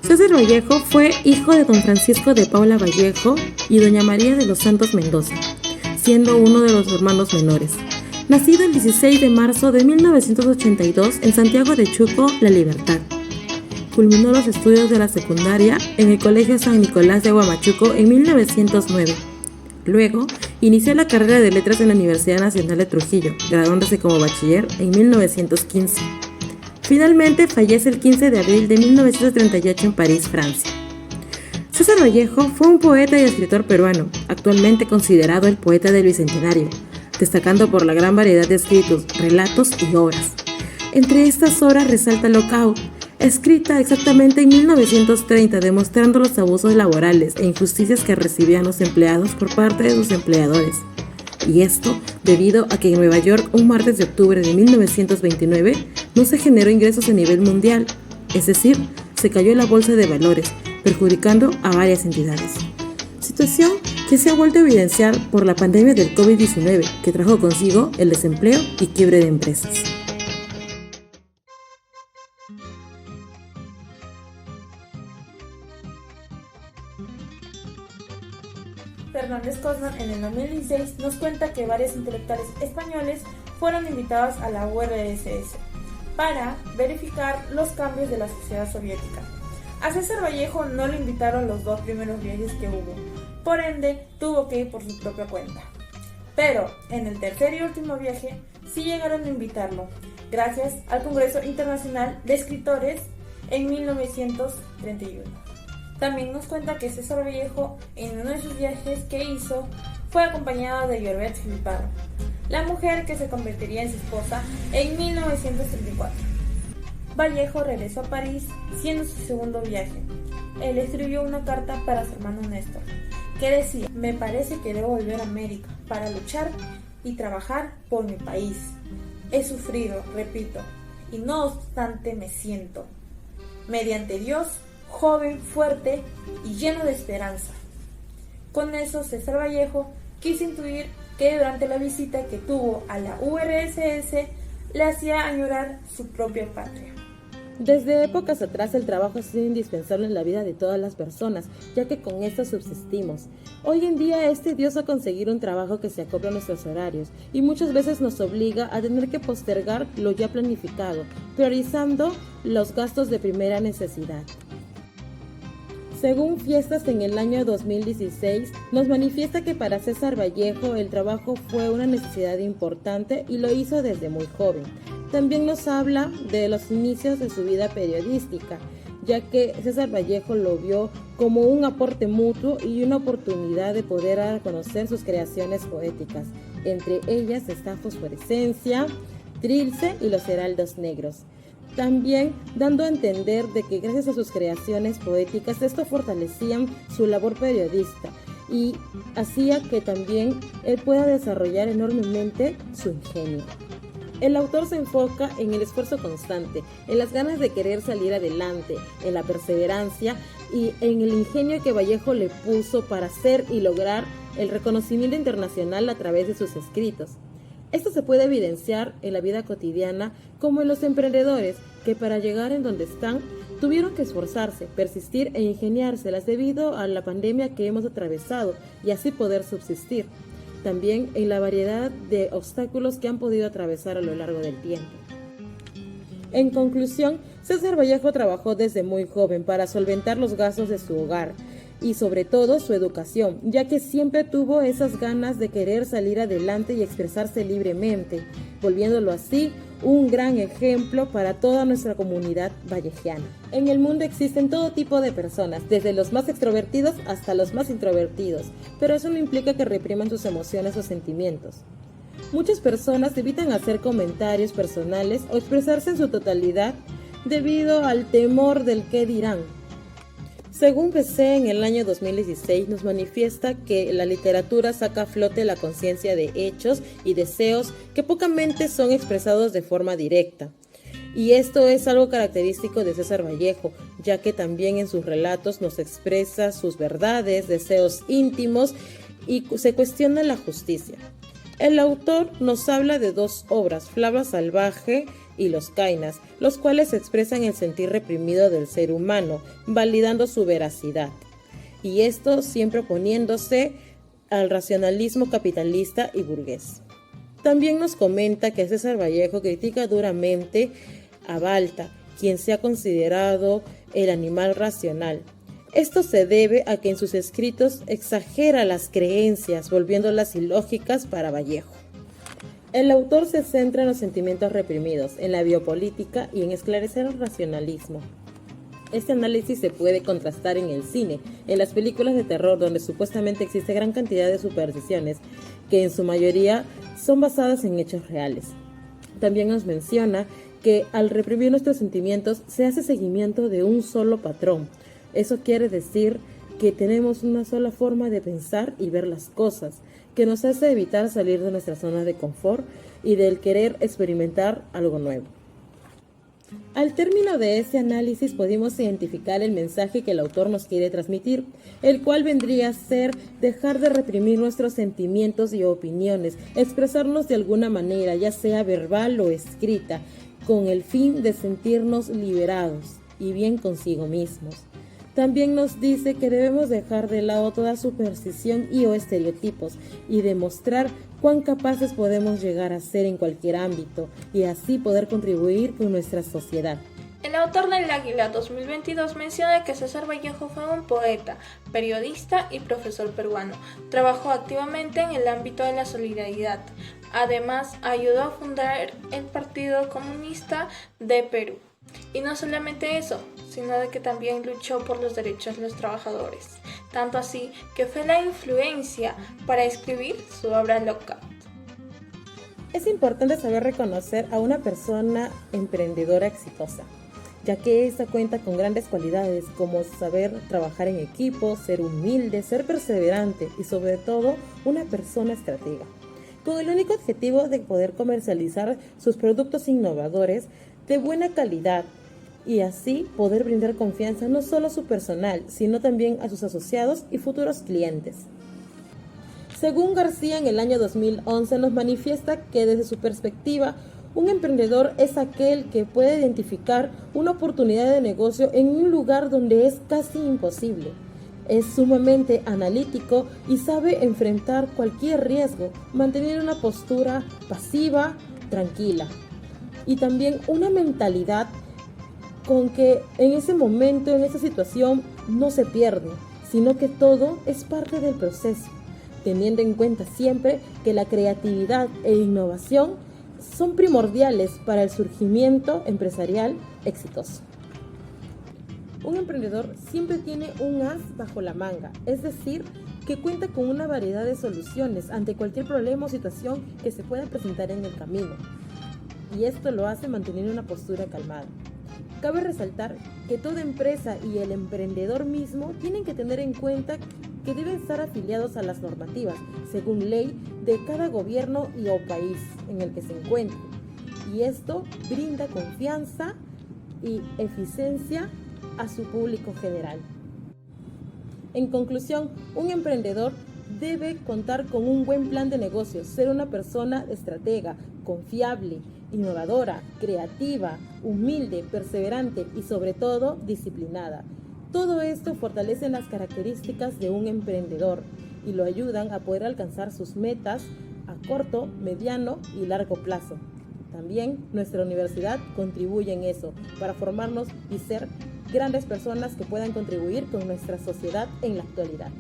César Vallejo fue hijo de don Francisco de Paula Vallejo y doña María de los Santos Mendoza, siendo uno de los hermanos menores. Nacido el 16 de marzo de 1982 en Santiago de Chuco, La Libertad. Culminó los estudios de la secundaria en el Colegio San Nicolás de Huamachuco en 1909. Luego, inició la carrera de letras en la Universidad Nacional de Trujillo, graduándose como bachiller en 1915. Finalmente fallece el 15 de abril de 1938 en París, Francia. César Vallejo fue un poeta y escritor peruano, actualmente considerado el poeta del Bicentenario, destacando por la gran variedad de escritos, relatos y obras. Entre estas obras resalta Lockout, escrita exactamente en 1930, demostrando los abusos laborales e injusticias que recibían los empleados por parte de sus empleadores. Y esto debido a que en Nueva York, un martes de octubre de 1929, no se generó ingresos a nivel mundial, es decir, se cayó la bolsa de valores, perjudicando a varias entidades. Situación que se ha vuelto a evidenciar por la pandemia del COVID-19, que trajo consigo el desempleo y quiebre de empresas. Fernández Cosman en el 2016 nos cuenta que varios intelectuales españoles fueron invitados a la URSS para verificar los cambios de la sociedad soviética. A César Vallejo no lo invitaron los 2 primeros viajes que hubo, por ende tuvo que ir por su propia cuenta. Pero en el tercer y último viaje sí llegaron a invitarlo, gracias al Congreso Internacional de Escritores en 1931. También nos cuenta que César Vallejo, en uno de sus viajes que hizo, fue acompañado de Georgette Filipparo, la mujer que se convertiría en su esposa en 1934. Vallejo regresó a París, siendo su segundo viaje. Él escribió una carta para su hermano Néstor, que decía: "Me parece que debo volver a América para luchar y trabajar por mi país. He sufrido, repito, y no obstante me siento, mediante Dios, joven, fuerte y lleno de esperanza". Con eso, César Vallejo quiso intuir que durante la visita que tuvo a la URSS le hacía añorar su propia patria. Desde épocas atrás el trabajo ha sido indispensable en la vida de todas las personas, ya que con esto subsistimos. Hoy en día es tedioso conseguir un trabajo que se acople a nuestros horarios y muchas veces nos obliga a tener que postergar lo ya planificado, priorizando los gastos de primera necesidad. Según Fiestas en el año 2016, nos manifiesta que para César Vallejo el trabajo fue una necesidad importante y lo hizo desde muy joven. También nos habla de los inicios de su vida periodística, ya que César Vallejo lo vio como un aporte mutuo y una oportunidad de poder dar a conocer sus creaciones poéticas. Entre ellas está Fosforescencia, Trilce y Los Heraldos Negros. También dando a entender de que gracias a sus creaciones poéticas esto fortalecían su labor periodista y hacía que también él pueda desarrollar enormemente su ingenio. El autor se enfoca en el esfuerzo constante, en las ganas de querer salir adelante, en la perseverancia y en el ingenio que Vallejo le puso para hacer y lograr el reconocimiento internacional a través de sus escritos. Esto se puede evidenciar en la vida cotidiana como en los emprendedores que para llegar en donde están tuvieron que esforzarse, persistir e ingeniárselas debido a la pandemia que hemos atravesado y así poder subsistir. También en la variedad de obstáculos que han podido atravesar a lo largo del tiempo. En conclusión, César Vallejo trabajó desde muy joven para solventar los gastos de su hogar y sobre todo su educación, ya que siempre tuvo esas ganas de querer salir adelante y expresarse libremente, volviéndolo así un gran ejemplo para toda nuestra comunidad vallejiana. En el mundo existen todo tipo de personas, desde los más extrovertidos hasta los más introvertidos, pero eso no implica que repriman sus emociones o sentimientos. Muchas personas evitan hacer comentarios personales o expresarse en su totalidad debido al temor del qué dirán. Según PC, en el año 2016 nos manifiesta que la literatura saca a flote la conciencia de hechos y deseos que pocamente son expresados de forma directa. Y esto es algo característico de César Vallejo, ya que también en sus relatos nos expresa sus verdades, deseos íntimos y se cuestiona la justicia. El autor nos habla de 2 obras, Flava Salvaje y los kainas, los cuales expresan el sentir reprimido del ser humano, validando su veracidad. Y esto siempre oponiéndose al racionalismo capitalista y burgués. También nos comenta que César Vallejo critica duramente a Balta, quien se ha considerado el animal racional. Esto se debe a que en sus escritos exagera las creencias, volviéndolas ilógicas para Vallejo. El autor se centra en los sentimientos reprimidos, en la biopolítica y en esclarecer el racionalismo. Este análisis se puede contrastar en el cine, en las películas de terror donde supuestamente existe gran cantidad de supersticiones, que en su mayoría son basadas en hechos reales. También nos menciona que al reprimir nuestros sentimientos se hace seguimiento de un solo patrón. Eso quiere decir que tenemos una sola forma de pensar y ver las cosas, que nos hace evitar salir de nuestra zona de confort y del querer experimentar algo nuevo. Al término de este análisis pudimos identificar el mensaje que el autor nos quiere transmitir, el cual vendría a ser dejar de reprimir nuestros sentimientos y opiniones, expresarnos de alguna manera, ya sea verbal o escrita, con el fin de sentirnos liberados y bien consigo mismos. También nos dice que debemos dejar de lado toda superstición y o estereotipos y demostrar cuán capaces podemos llegar a ser en cualquier ámbito y así poder contribuir con nuestra sociedad. El autor del Águila 2022 menciona que César Vallejo fue un poeta, periodista y profesor peruano. Trabajó activamente en el ámbito de la solidaridad. Además, ayudó a fundar el Partido Comunista de Perú. Y no solamente eso, sino de que también luchó por los derechos de los trabajadores, tanto así que fue la influencia para escribir su obra Lockout. Es importante saber reconocer a una persona emprendedora exitosa, ya que esta cuenta con grandes cualidades como saber trabajar en equipo, ser humilde, ser perseverante y sobre todo una persona estratega, con el único objetivo de poder comercializar sus productos innovadores de buena calidad y así poder brindar confianza no solo a su personal, sino también a sus asociados y futuros clientes. Según García, en el año 2011 nos manifiesta que desde su perspectiva, un emprendedor es aquel que puede identificar una oportunidad de negocio en un lugar donde es casi imposible. Es sumamente analítico y sabe enfrentar cualquier riesgo, mantener una postura pasiva, tranquila. Y también una mentalidad con que en ese momento, en esa situación, no se pierde, sino que todo es parte del proceso, teniendo en cuenta siempre que la creatividad e innovación son primordiales para el surgimiento empresarial exitoso. Un emprendedor siempre tiene un as bajo la manga, es decir, que cuenta con una variedad de soluciones ante cualquier problema o situación que se pueda presentar en el camino. Y esto lo hace manteniendo una postura calmada. Cabe resaltar que toda empresa y el emprendedor mismo tienen que tener en cuenta que deben estar afiliados a las normativas, según ley de cada gobierno y o país en el que se encuentre. Y esto brinda confianza y eficiencia a su público general. En conclusión, un emprendedor debe contar con un buen plan de negocios, ser una persona estratega, confiable, innovadora, creativa, humilde, perseverante y sobre todo disciplinada. Todo esto fortalece las características de un emprendedor y lo ayudan a poder alcanzar sus metas a corto, mediano y largo plazo. También nuestra universidad contribuye en eso para formarnos y ser grandes personas que puedan contribuir con nuestra sociedad en la actualidad.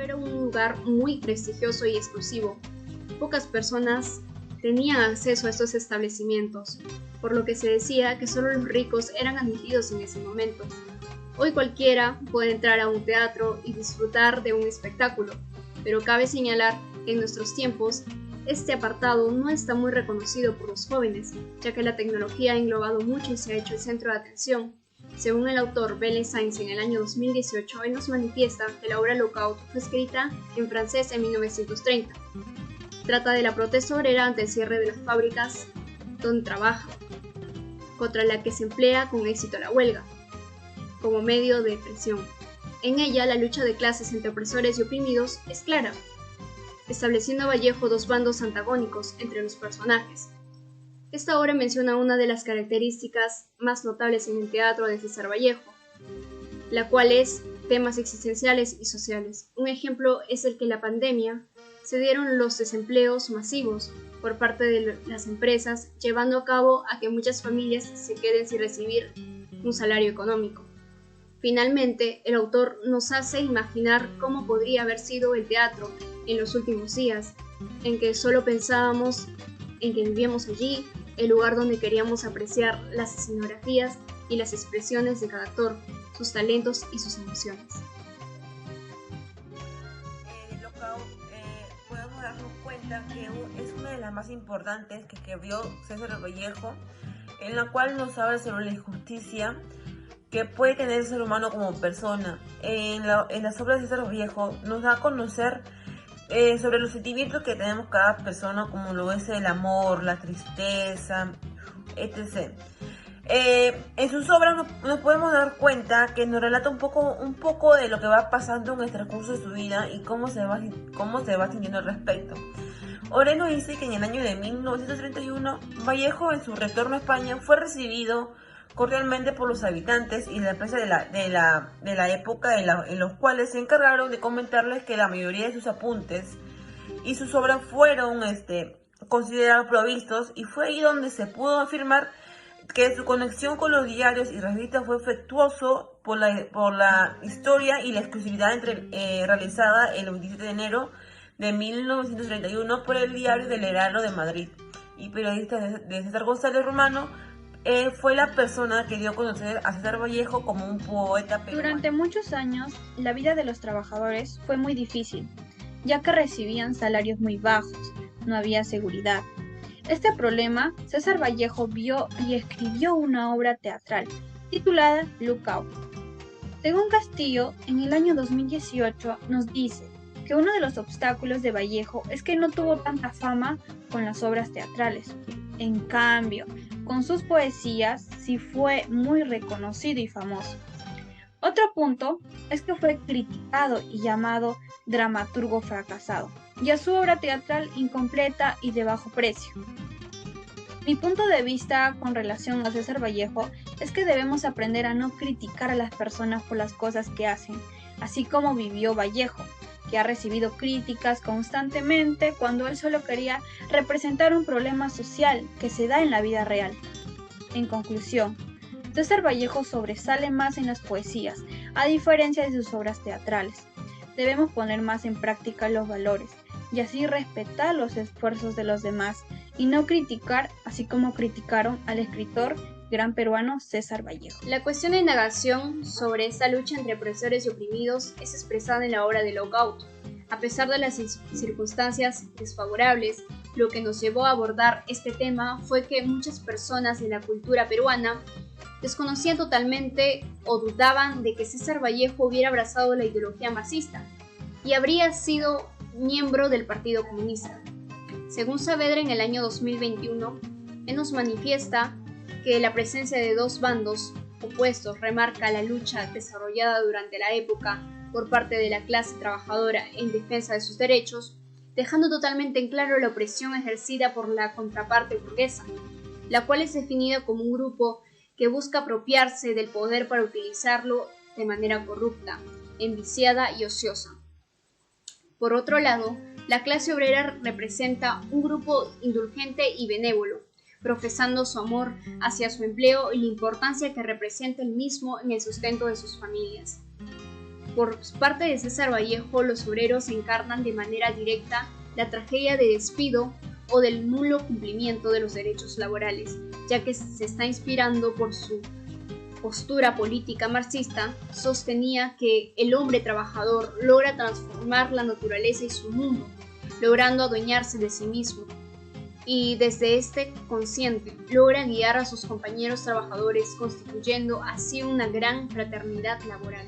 Era un lugar muy prestigioso y exclusivo. Pocas personas tenían acceso a estos establecimientos, por lo que se decía que solo los ricos eran admitidos en ese momento. Hoy cualquiera puede entrar a un teatro y disfrutar de un espectáculo, pero cabe señalar que en nuestros tiempos este apartado no está muy reconocido por los jóvenes, ya que la tecnología ha englobado mucho y se ha hecho el centro de atención. Según el autor Belén Sainz, en el año 2018, él nos manifiesta que la obra Lockout fue escrita en francés en 1930. Trata de la protesta obrera ante el cierre de las fábricas donde trabaja, contra la que se emplea con éxito la huelga, como medio de presión. En ella, la lucha de clases entre opresores y oprimidos es clara. estableciendo Vallejo dos bandos antagónicos entre los personajes. Esta obra menciona una de las características más notables en el teatro de César Vallejo, la cual es temas existenciales y sociales. Un ejemplo es el que en la pandemia se dieron los desempleos masivos por parte de las empresas, llevando a cabo a que muchas familias se queden sin recibir un salario económico. Finalmente, el autor nos hace imaginar cómo podría haber sido el teatro en los últimos días, en que solo pensábamos en que vivíamos allí, el lugar donde queríamos apreciar las escenografías y las expresiones de cada actor, sus talentos y sus emociones. Podemos darnos cuenta que es una de las más importantes que escribió César Vallejo, en la cual nos habla sobre la injusticia que puede tener el ser humano como persona. En las obras de César Vallejo nos da a conocer sobre los sentimientos que tenemos cada persona, como lo es el amor, la tristeza, etc. En sus obras nos podemos dar cuenta que nos relata un poco de lo que va pasando en el transcurso de su vida y cómo se va sintiendo al respecto. Oreno dice que en el año de 1931, Vallejo en su retorno a España fue recibido cordialmente por los habitantes y la prensa de la época, en los cuales se encargaron de comentarles que la mayoría de sus apuntes y sus obras fueron considerados provistos, y fue ahí donde se pudo afirmar que su conexión con los diarios y revistas fue afectuoso por la historia y la exclusividad realizada el 27 de enero de 1931 por el diario del Heraldo de Madrid, y periodista de César González Romano. Fue la persona que dio a conocer a César Vallejo como un poeta peruano. Durante muchos años, la vida de los trabajadores fue muy difícil, ya que recibían salarios muy bajos, no había seguridad. Este problema, César Vallejo vio y escribió una obra teatral titulada Lookout. Según Castillo, en el año 2018 nos dice que uno de los obstáculos de Vallejo es que no tuvo tanta fama con las obras teatrales. En cambio, con sus poesías sí fue muy reconocido y famoso. Otro punto es que fue criticado y llamado dramaturgo fracasado, y a su obra teatral incompleta y de bajo precio. Mi punto de vista con relación a César Vallejo es que debemos aprender a no criticar a las personas por las cosas que hacen, así como vivió Vallejo, que ha recibido críticas constantemente cuando él solo quería representar un problema social que se da en la vida real. En conclusión, César Vallejo sobresale más en las poesías, a diferencia de sus obras teatrales. Debemos poner más en práctica los valores y así respetar los esfuerzos de los demás y no criticar, así como criticaron al escritor gran peruano César Vallejo. La cuestión de indagación sobre esta lucha entre opresores y oprimidos es expresada en la obra de Lookout. A pesar de las circunstancias desfavorables, lo que nos llevó a abordar este tema fue que muchas personas de la cultura peruana desconocían totalmente o dudaban de que César Vallejo hubiera abrazado la ideología marxista y habría sido miembro del Partido Comunista. Según Saavedra, en el año 2021, él nos manifiesta que la presencia de dos bandos opuestos remarca la lucha desarrollada durante la época por parte de la clase trabajadora en defensa de sus derechos, dejando totalmente en claro la opresión ejercida por la contraparte burguesa, la cual es definida como un grupo que busca apropiarse del poder para utilizarlo de manera corrupta, enviciada y ociosa. Por otro lado, la clase obrera representa un grupo indulgente y benévolo, profesando su amor hacia su empleo y la importancia que representa el mismo en el sustento de sus familias. Por parte de César Vallejo, los obreros encarnan de manera directa la tragedia de despido o del nulo cumplimiento de los derechos laborales, ya que se está inspirando por su postura política marxista. Sostenía que el hombre trabajador logra transformar la naturaleza y su mundo, logrando adueñarse de sí mismo, y desde este consciente logra guiar a sus compañeros trabajadores, constituyendo así una gran fraternidad laboral.